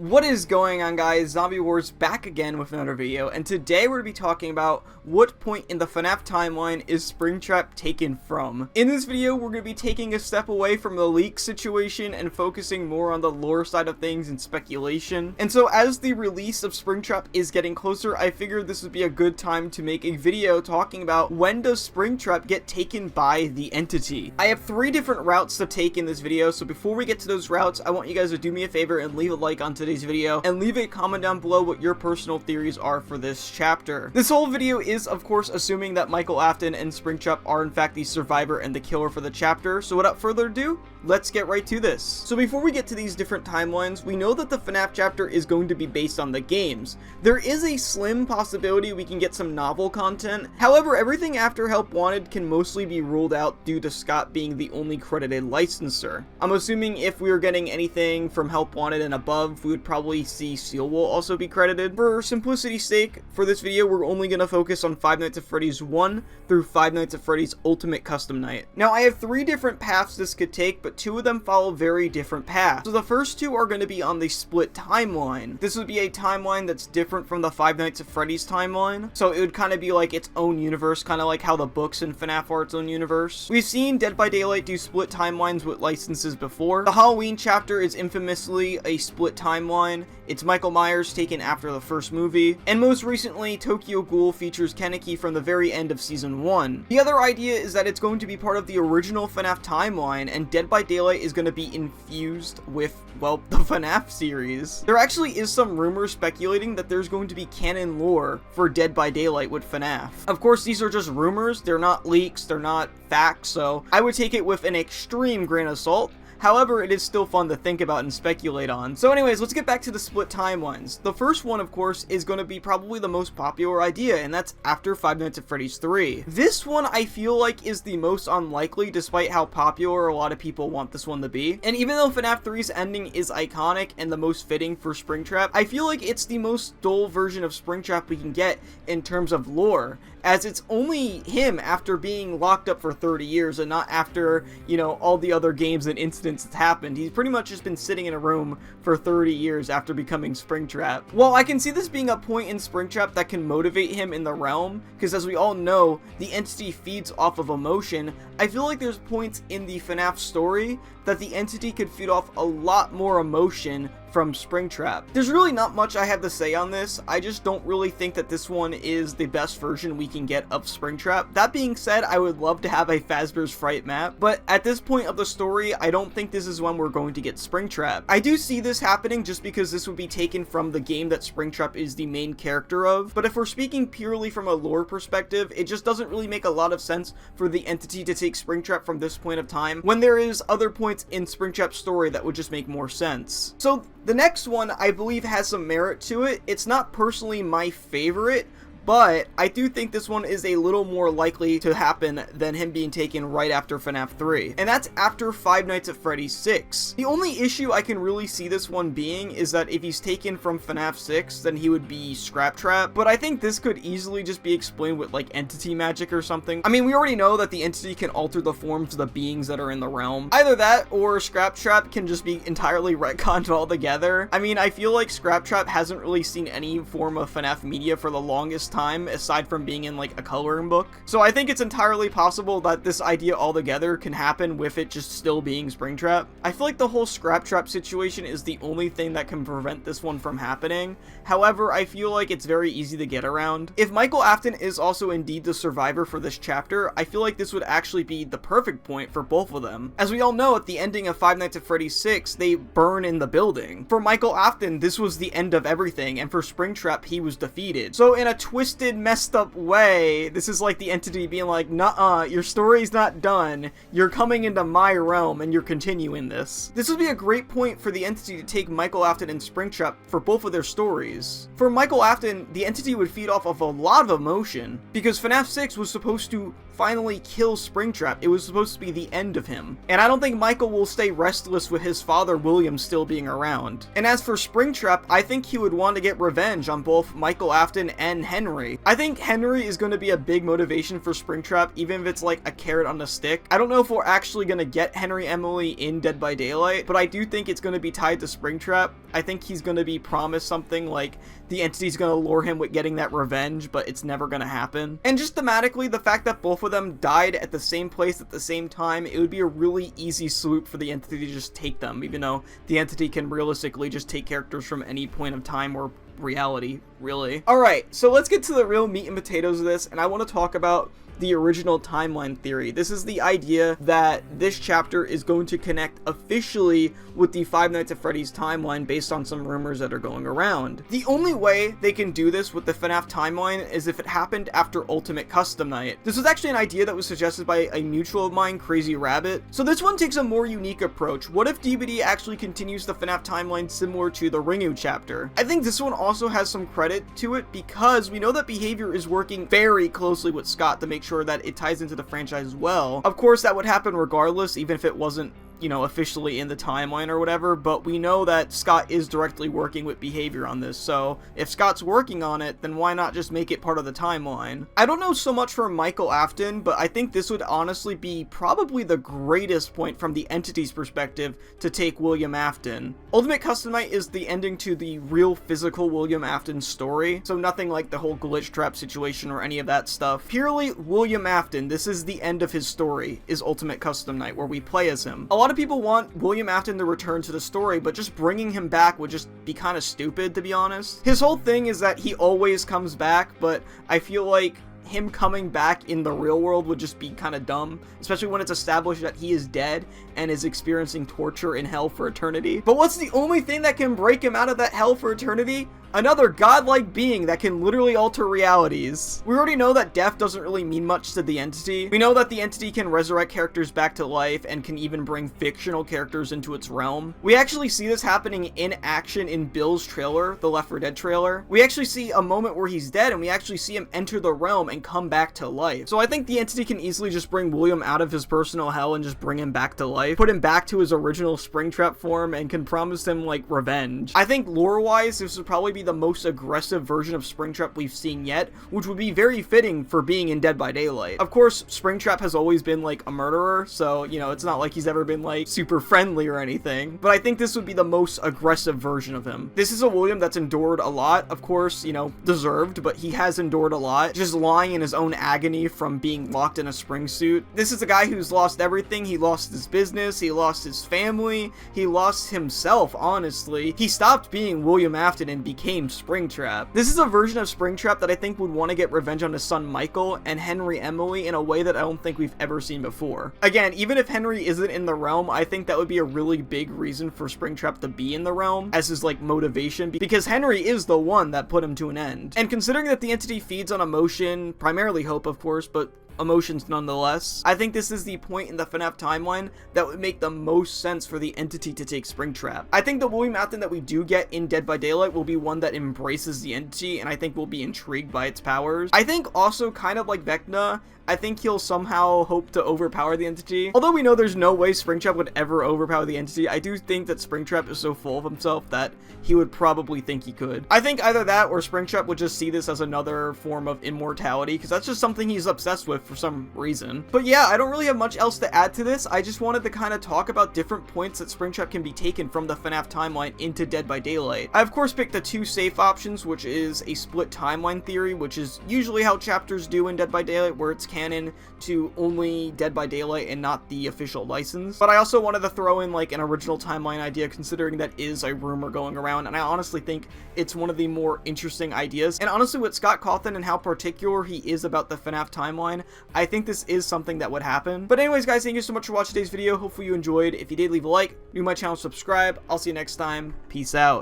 What is going on, guys? Zombie Wars back again with another video, and today we're going to be talking about what point in the FNaF timeline is Springtrap taken from. In this video, we're going to be taking a step away from the leak situation and focusing more on the lore side of things and speculation. And so as the release of Springtrap is getting closer, I figured this would be a good time to make a video talking about when does Springtrap get taken by the entity. I have 3 different routes to take in this video, so before we get to those routes, I want you guys to do me a favor and leave a like on today's video and leave a comment down below what your personal theories are for this chapter. This whole video is of course assuming that Michael Afton and Springtrap are in fact the survivor and the killer for the chapter, so without further ado, let's get right to this. So before we get to these different timelines, we know that the FNaF chapter is going to be based on the games. There is a slim possibility we can get some novel content. However, everything after Help Wanted can mostly be ruled out due to Scott being the only credited licensor. I'm assuming if we were getting anything from Help Wanted and above, we would probably see Seal will also be credited. For simplicity's sake, for this video, we're only going to focus on Five Nights at Freddy's 1 through Five Nights at Freddy's Ultimate Custom Night. Now, I have 3 different paths this could take, but 2 of them follow very different paths. So the first 2 are going to be on the split timeline. This would be a timeline that's different from the Five Nights at Freddy's timeline, so it would kind of be like its own universe, kind of like how the books in FNaF are its own universe. We've seen Dead by Daylight do split timelines with licenses before. The Halloween chapter is infamously a split timeline. It's Michael Myers taken after the first movie, and most recently, Tokyo Ghoul features Kaneki from the very end of Season 1. The other idea is that it's going to be part of the original FNaF timeline, and Dead by Daylight is going to be infused with, well, the FNaF series. There actually is some rumors speculating that there's going to be canon lore for Dead by Daylight with FNaF. Of course, these are just rumors, they're not leaks, they're not facts, so I would take it with an extreme grain of salt. However, it is still fun to think about and speculate on. So anyways, let's get back to the split timelines. The first one, of course, is going to be probably the most popular idea, and that's after Five Nights at Freddy's 3. This one, I feel like, is the most unlikely, despite how popular a lot of people want this one to be. And even though FNaF 3's ending is iconic and the most fitting for Springtrap, I feel like it's the most dull version of Springtrap we can get in terms of lore, as it's only him after being locked up for 30 years and not after, you know, all the other games and incidents that's happened. He's pretty much just been sitting in a room for 30 years after becoming Springtrap. While I can see this being a point in Springtrap that can motivate him in the realm, because as we all know, the entity feeds off of emotion, I feel like there's points in the FNaF story that the entity could feed off a lot more emotion from Springtrap. There's really not much I have to say on this. I just don't really think that this one is the best version we can get of Springtrap. That being said, I would love to have a Fazbear's Fright map, but at this point of the story, I don't think this is when we're going to get Springtrap. I do see this happening just because this would be taken from the game that Springtrap is the main character of, but if we're speaking purely from a lore perspective, it just doesn't really make a lot of sense for the entity to take Springtrap from this point of time, when there is other points in Springtrap's story that would just make more sense. So the next one, I believe, has some merit to it. It's not personally my favorite, but I do think this one is a little more likely to happen than him being taken right after FNaF 3. And that's after Five Nights at Freddy's 6. The only issue I can really see this one being is that if he's taken from FNaF 6, then he would be Springtrap. But I think this could easily just be explained with like entity magic or something. I mean, we already know that the entity can alter the forms of the beings that are in the realm. Either that or Springtrap can just be entirely retconned altogether. I mean, I feel like Springtrap hasn't really seen any form of FNaF media for the longest time, aside from being in like a coloring book. So I think it's entirely possible that this idea altogether can happen with it just still being Springtrap. I feel like the whole Springtrap situation is the only thing that can prevent this one from happening. However, I feel like it's very easy to get around. If Michael Afton is also indeed the survivor for this chapter, I feel like this would actually be the perfect point for both of them. As we all know, at the ending of Five Nights at Freddy's 6, they burn in the building. For Michael Afton, this was the end of everything, and for Springtrap, he was defeated. So in a twisted, messed up way, this is like the entity being like, nuh-uh, your story's not done, you're coming into my realm and you're continuing this. This would be a great point for the entity to take Michael Afton and Springtrap for both of their stories. For Michael Afton, the entity would feed off of a lot of emotion, because FNaF 6 was supposed to finally kills Springtrap. It was supposed to be the end of him. And I don't think Michael will stay restless with his father William still being around. And as for Springtrap, I think he would want to get revenge on both Michael Afton and Henry. I think Henry is going to be a big motivation for Springtrap, even if it's like a carrot on a stick. I don't know if we're actually going to get Henry Emily in Dead by Daylight, but I do think it's going to be tied to Springtrap. I think he's going to be promised something like the entity's going to lure him with getting that revenge, but it's never going to happen. And just thematically, the fact that both of them died at the same place at the same time, it would be a really easy swoop for the entity to just take them, even though the entity can realistically just take characters from any point of time or reality, really. Alright, so let's get to the real meat and potatoes of this, and I want to talk about the original timeline theory. This is the idea that this chapter is going to connect officially with the Five Nights at Freddy's timeline based on some rumors that are going around. The only way they can do this with the FNaF timeline is if it happened after Ultimate Custom Night. This was actually an idea that was suggested by a mutual of mine, Crazy Rabbit. So this one takes a more unique approach. What if DBD actually continues the FNaF timeline similar to the Ringu chapter? I think this one also has some credit to it because we know that Behavior is working very closely with Scott to make sure that it ties into the franchise well. Of course, that would happen regardless, even if it wasn't, you know, officially in the timeline or whatever, but we know that Scott is directly working with Behavior on this, so if Scott's working on it, then why not just make it part of the timeline? I don't know so much for Michael Afton, but I think this would honestly be probably the greatest point from the entity's perspective to take William Afton. Ultimate Custom Night is the ending to the real physical William Afton story, so nothing like the whole glitch trap situation or any of that stuff. Purely William Afton, this is the end of his story, is Ultimate Custom Night, where we play as him. A lot of people want William Afton to return to the story, but just bringing him back would just be kind of stupid, to be honest. His whole thing is that he always comes back, but I feel like him coming back in the real world would just be kind of dumb, especially when it's established that he is dead and is experiencing torture in hell for eternity. But what's the only thing that can break him out of that hell for eternity? Another godlike being that can literally alter realities. We already know that death doesn't really mean much to the entity. We know that the entity can resurrect characters back to life and can even bring fictional characters into its realm. We actually see this happening in action in Bill's trailer, the Left 4 Dead trailer. We actually see a moment where he's dead and we actually see him enter the realm and come back to life. So I think the entity can easily just bring William out of his personal hell and just bring him back to life, put him back to his original Springtrap form, and can promise him like revenge. I think lore-wise, this would probably be the most aggressive version of Springtrap we've seen yet, which would be very fitting for being in Dead by Daylight. Of course, Springtrap has always been like a murderer, so you know, it's not like he's ever been like super friendly or anything, but I think this would be the most aggressive version of him. This is a William that's endured a lot, of course, you know, deserved, but he has endured a lot, just lying in his own agony from being locked in a spring suit. This is a guy who's lost everything. He lost his business, he lost his family, he lost himself, honestly. He stopped being William Afton and became Springtrap. This is a version of Springtrap that I think would want to get revenge on his son Michael and Henry Emily in a way that I don't think we've ever seen before. Again, even if Henry isn't in the realm, I think that would be a really big reason for Springtrap to be in the realm as his like motivation, because Henry is the one that put him to an end. And considering that the entity feeds on emotion, primarily hope of course, but emotions nonetheless, I think this is the point in the FNaF timeline that would make the most sense for the entity to take Springtrap. I think the William Afton that we do get in Dead by Daylight will be one that embraces the entity, and I think we'll be intrigued by its powers. I think also, kind of like Vecna, I think he'll somehow hope to overpower the entity. Although we know there's no way Springtrap would ever overpower the entity, I do think that Springtrap is so full of himself that he would probably think he could. I think either that or Springtrap would just see this as another form of immortality, because that's just something he's obsessed with for some reason. But yeah, I don't really have much else to add to this. I just wanted to kind of talk about different points that Springtrap can be taken from the FNaF timeline into Dead by Daylight. I of course picked the two safe options, which is a split timeline theory, which is usually how chapters do in Dead by Daylight, where it's canon to only Dead by Daylight and not the official license. But I also wanted to throw in like an original timeline idea, considering that is a rumor going around, and I honestly think it's one of the more interesting ideas. And honestly, with Scott Cawthon and how particular he is about the FNaF timeline, I think this is something that would happen. But anyways guys, thank you so much for watching today's video. Hopefully you enjoyed. If you did, leave a like, new to my channel, subscribe. I'll see you next time. Peace out.